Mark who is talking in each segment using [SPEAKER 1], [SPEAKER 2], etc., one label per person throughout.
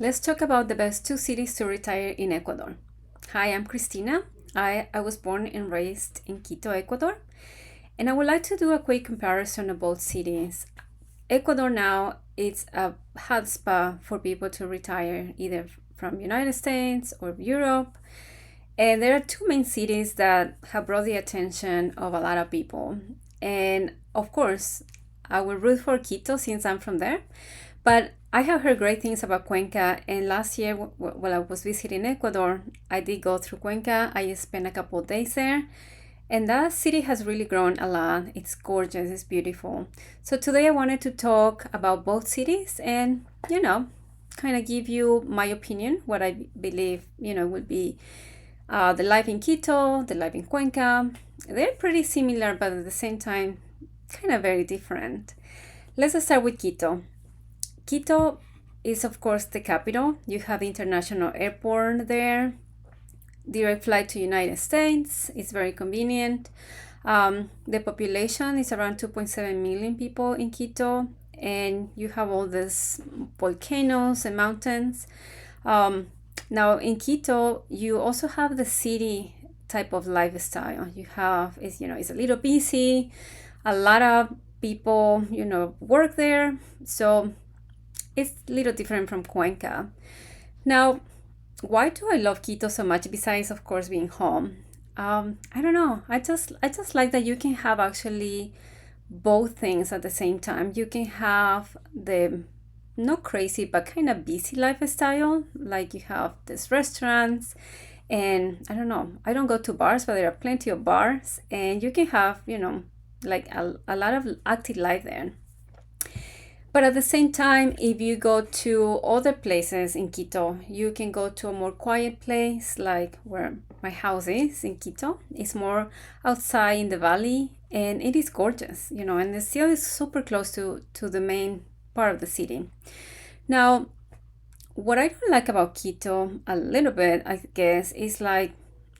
[SPEAKER 1] Let's talk about the best two cities to retire in Ecuador. Hi, I'm Cristina. I was born and raised in Quito, Ecuador, and I would like to do a quick comparison of both cities. Ecuador now is a hotspot for people to retire either from United States or Europe. And there are two main cities that have brought the attention of a lot of people. And of course, I will root for Quito since I'm from there. But I have heard great things about Cuenca. And last year, while I was visiting Ecuador, I did go through Cuenca. I spent a couple of days there. And that city has really grown a lot. It's gorgeous, it's beautiful. So today I wanted to talk about both cities and, kind of give you my opinion, what I believe, would be the life in Quito, the life in Cuenca. They're pretty similar, but at the same time, kind of very different. Let's start with Quito. Quito is, of course, the capital. You have international airport there, direct flight to United States. It's very convenient. The population is around 2.7 million people in Quito, and you have all these volcanoes and mountains. Now in Quito, you also have the city type of lifestyle. It's a little busy. A lot of people, work there. So it's a little different from Cuenca. Now, why do I love Quito so much besides, of course, being home? I don't know. I just like that you can have actually both things at the same time. You can have the not crazy but kind of busy lifestyle, like you have these restaurants, and I don't know, I don't go to bars, but there are plenty of bars, and you can have like a lot of active life there. But at the same time, if you go to other places in Quito, you can go to a more quiet place, like where my house is in Quito. It's more outside in the valley, and it is gorgeous, and the still is super close to the main part of the city. Now, what I don't like about Quito a little bit, I guess, is like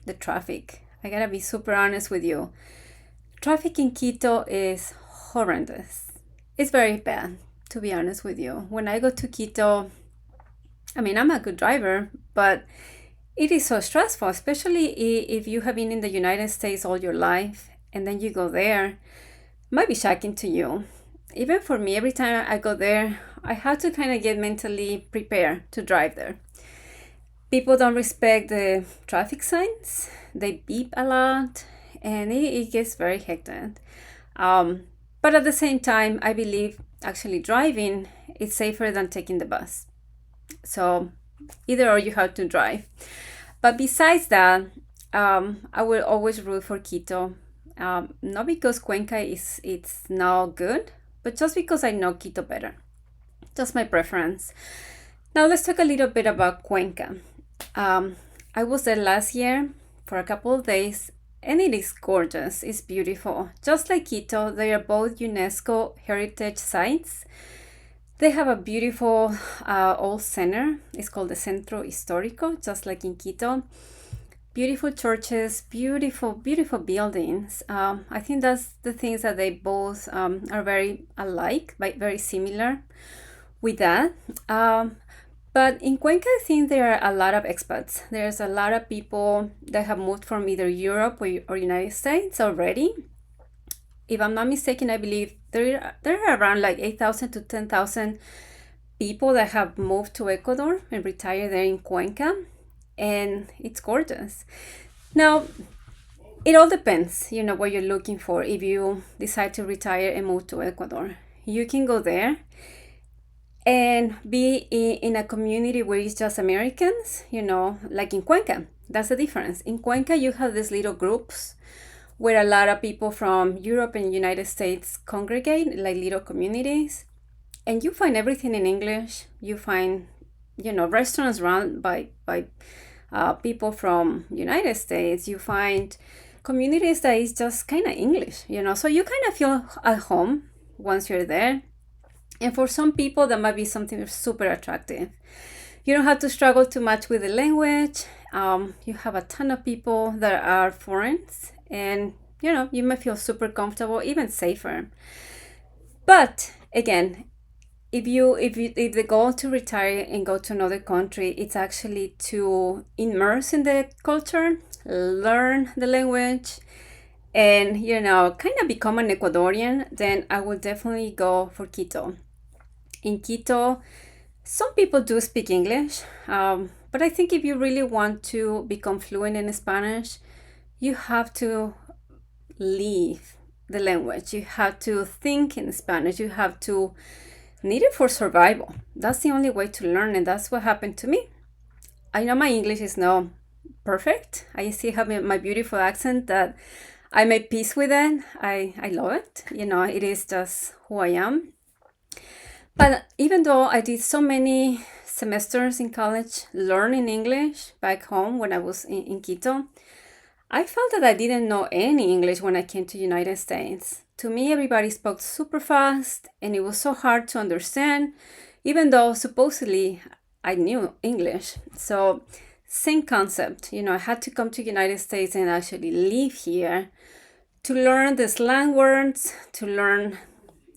[SPEAKER 1] the traffic. I gotta be super honest with you. Traffic in Quito is horrendous. It's very bad, to be honest with you. When I go to Quito, I mean, I'm a good driver, but it is so stressful, especially if you have been in the United States all your life and then you go there. It might be shocking to you. Even for me, every time I go there, I have to kind of get mentally prepared to drive there. People don't respect the traffic signs, they beep a lot, and it gets very hectic. But at the same time, I believe actually driving is safer than taking the bus. So either or you have to drive. But besides that, I will always root for Quito. Not because Cuenca is it's not good, but just because I know Quito better. Just my preference. Now let's talk a little bit about Cuenca. I was there last year for a couple of days, and it is gorgeous. It's beautiful. Just like Quito, they are both UNESCO heritage sites. They have a beautiful old center. It's called the Centro Histórico, just like in Quito. Beautiful churches, beautiful, beautiful buildings. I think that's the things that they both are very alike, but very similar with that. But in Cuenca, I think there are a lot of expats. There's a lot of people that have moved from either Europe or United States already. If I'm not mistaken, I believe there are around like 8,000 to 10,000 people that have moved to Ecuador and retired there in Cuenca, and it's gorgeous. Now, it all depends, what you're looking for. If you decide to retire and move to Ecuador, you can go there and be in a community where it's just Americans, like in Cuenca. That's the difference. In Cuenca, you have these little groups where a lot of people from Europe and United States congregate, like little communities. And you find everything in English. You find, restaurants run by people from United States. You find communities that is just kind of English, so you kind of feel at home once you're there. And for some people, that might be something super attractive. You don't have to struggle too much with the language. You have a ton of people that are foreigners, and you might feel super comfortable, even safer. But again, if the goal to retire and go to another country, it's actually to immerse in the culture, learn the language, and kind of become an Ecuadorian, then I will definitely go for Quito. In Quito, some people do speak English, but I think if you really want to become fluent in Spanish, you have to live the language. You have to think in Spanish. You have to need it for survival. That's the only way to learn, and that's what happened to me. I know my English is not perfect. I still have my beautiful accent that I made peace with it. I love it. It is just who I am. But even though I did so many semesters in college learning English back home when I was in Quito, I felt that I didn't know any English when I came to United States. To me, everybody spoke super fast and it was so hard to understand, even though supposedly I knew English. So same concept, I had to come to United States and actually live here to learn the slang words, to learn,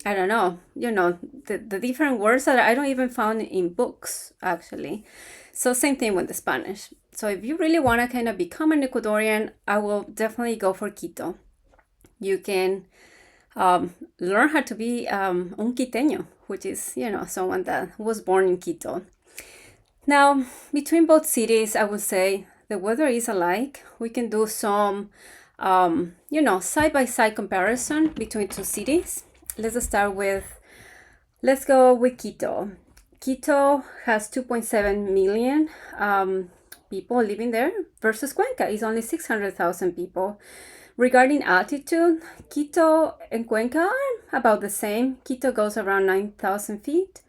[SPEAKER 1] I don't know, the different words that I don't even found in books, actually. So same thing with the Spanish. So if you really want to kind of become an Ecuadorian, I will definitely go for Quito. You can learn how to be un quiteño, which is, someone that was born in Quito. Now, between both cities, I would say the weather is alike. We can do some, side-by-side comparison between two cities. Let's go with Quito. Quito has 2.7 million people living there versus Cuenca is only 600,000 people. Regarding altitude, Quito and Cuenca are about the same. Quito goes around 9,000 feet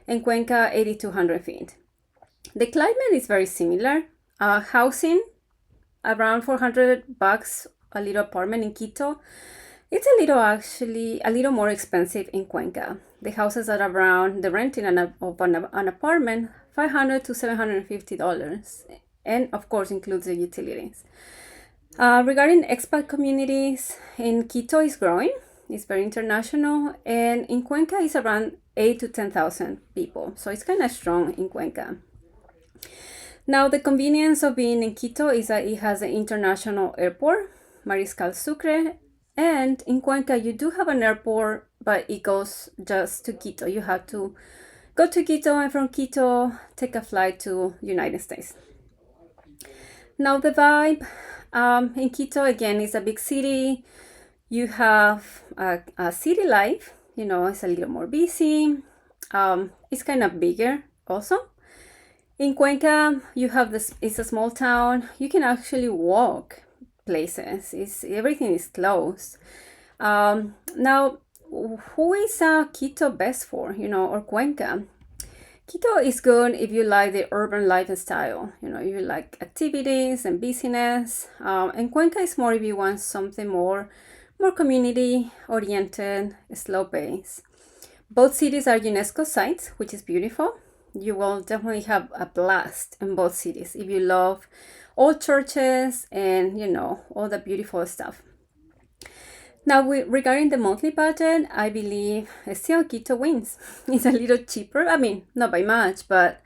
[SPEAKER 1] and Cuenca 8,200 feet. The climate is very similar. Housing, around $400 a little apartment in Quito. It's a little more expensive in Cuenca. The houses are around, the renting of an apartment, $500 to $750, and of course includes the utilities. Regarding expat communities, in Quito is growing, it's very international, and in Cuenca is around 8 to 10,000 people, so it's kind of strong in Cuenca. Now, the convenience of being in Quito is that it has an international airport, Mariscal Sucre, and in Cuenca you do have an airport, but it goes just to Quito. You have to go to Quito and from Quito take a flight to United States. Now the vibe in Quito, again, is a big city. You have a city life, it's a little more busy. It's kind of bigger also. In Cuenca, you have it's a small town. You can actually walk places. Everything is closed. Now, who is Quito best for, or Cuenca? Quito is good if you like the urban lifestyle, you like activities and business. And Cuenca is more if you want something more community oriented, slow pace. Both cities are UNESCO sites, which is beautiful. You will definitely have a blast in both cities if you love old churches and all the beautiful stuff. Now, regarding the monthly budget, I believe still Quito wins. It's a little cheaper. I mean, not by much, but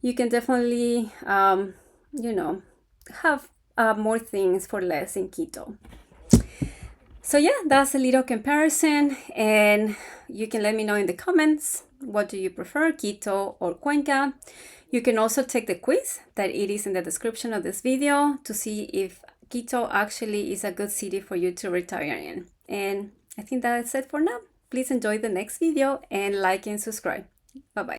[SPEAKER 1] you can definitely have more things for less in Quito. So yeah, that's a little comparison, and you can let me know in the comments, what do you prefer, Quito or Cuenca? You can also take the quiz that it is in the description of this video to see if Quito actually is a good city for you to retire in. And I think that's it for now. Please enjoy the next video and like and subscribe. Bye-bye.